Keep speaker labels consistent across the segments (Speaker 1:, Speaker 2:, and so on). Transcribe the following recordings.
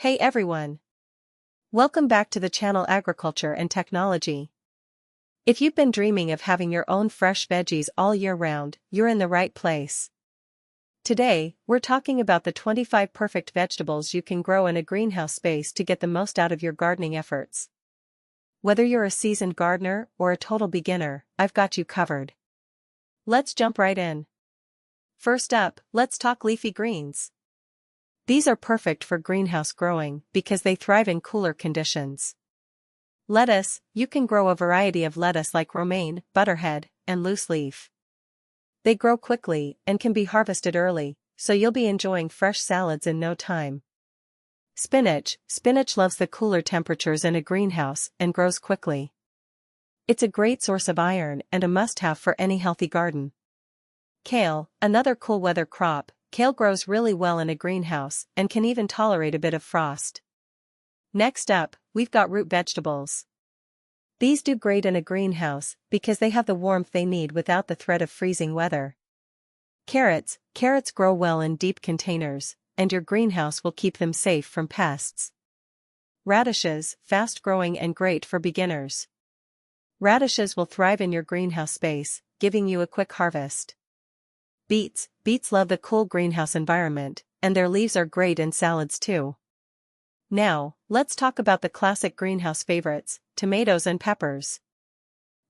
Speaker 1: Hey everyone! Welcome back to the channel Agriculture and Technology. If you've been dreaming of having your own fresh veggies all year round, you're in the right place. Today, we're talking about the 25 perfect vegetables you can grow in a greenhouse space to get the most out of your gardening efforts. Whether you're a seasoned gardener or a total beginner, I've got you covered. Let's jump right in. First up, let's talk leafy greens. These are perfect for greenhouse growing because they thrive in cooler conditions. Lettuce, you can grow a variety of lettuce like romaine, butterhead, and loose leaf. They grow quickly and can be harvested early, so you'll be enjoying fresh salads in no time. Spinach loves the cooler temperatures in a greenhouse and grows quickly. It's a great source of iron and a must-have for any healthy garden. Kale, another cool weather crop. Kale grows really well in a greenhouse and can even tolerate a bit of frost. Next up, we've got root vegetables. These do great in a greenhouse because they have the warmth they need without the threat of freezing weather. Carrots grow well in deep containers, and your greenhouse will keep them safe from pests. Radishes, fast-growing and great for beginners. Radishes will thrive in your greenhouse space, giving you a quick harvest. Beets love the cool greenhouse environment, and their leaves are great in salads too. Now, let's talk about the classic greenhouse favorites, tomatoes and peppers.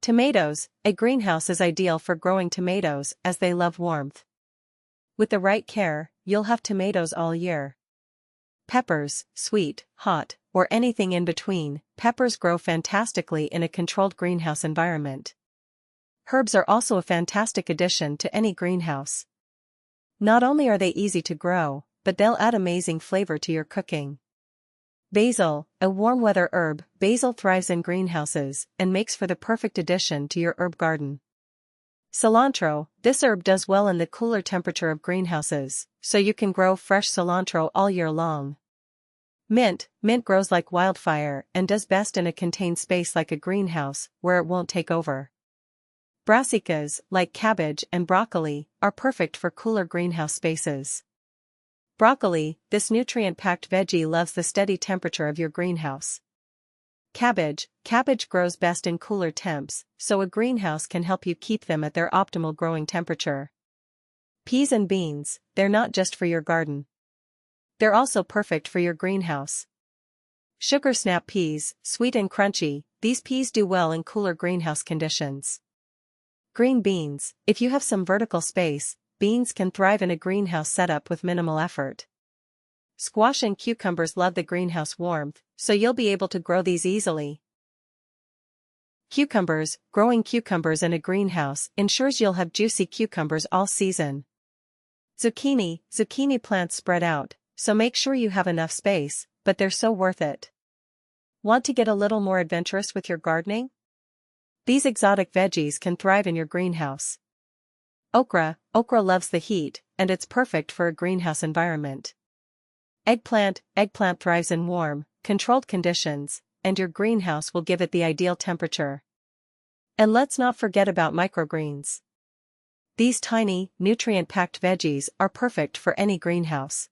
Speaker 1: Tomatoes, a greenhouse is ideal for growing tomatoes as they love warmth. With the right care, you'll have tomatoes all year. Peppers, sweet, hot, or anything in between, peppers grow fantastically in a controlled greenhouse environment. Herbs are also a fantastic addition to any greenhouse. Not only are they easy to grow, but they'll add amazing flavor to your cooking. Basil, a warm weather herb, basil thrives in greenhouses and makes for the perfect addition to your herb garden. Cilantro, this herb does well in the cooler temperature of greenhouses, so you can grow fresh cilantro all year long. Mint grows like wildfire and does best in a contained space like a greenhouse where it won't take over. Brassicas, like cabbage and broccoli, are perfect for cooler greenhouse spaces. Broccoli, this nutrient-packed veggie loves the steady temperature of your greenhouse. Cabbage grows best in cooler temps, so a greenhouse can help you keep them at their optimal growing temperature. Peas and beans, they're not just for your garden. They're also perfect for your greenhouse. Sugar snap peas, sweet and crunchy, these peas do well in cooler greenhouse conditions. Green beans, if you have some vertical space, beans can thrive in a greenhouse setup with minimal effort. Squash and cucumbers love the greenhouse warmth, so you'll be able to grow these easily. Cucumbers, growing cucumbers in a greenhouse ensures you'll have juicy cucumbers all season. Zucchini plants spread out, so make sure you have enough space, but they're so worth it. Want to get a little more adventurous with your gardening? These exotic veggies can thrive in your greenhouse. Okra loves the heat, and it's perfect for a greenhouse environment. Eggplant thrives in warm, controlled conditions, and your greenhouse will give it the ideal temperature. And let's not forget about microgreens. These tiny, nutrient-packed veggies are perfect for any greenhouse.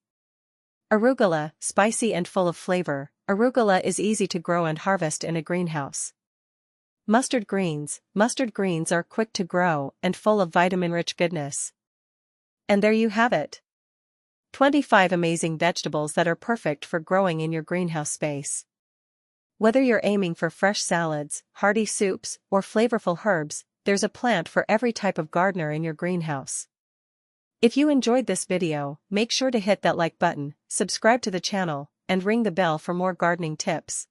Speaker 1: Arugula, spicy and full of flavor, arugula is easy to grow and harvest in a greenhouse. Mustard greens are quick to grow and full of vitamin-rich goodness. And there you have it. 25 amazing vegetables that are perfect for growing in your greenhouse space. Whether you're aiming for fresh salads, hearty soups, or flavorful herbs, there's a plant for every type of gardener in your greenhouse. If you enjoyed this video, make sure to hit that like button, subscribe to the channel, and ring the bell for more gardening tips.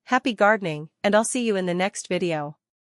Speaker 1: Happy gardening, and I'll see you in the next video.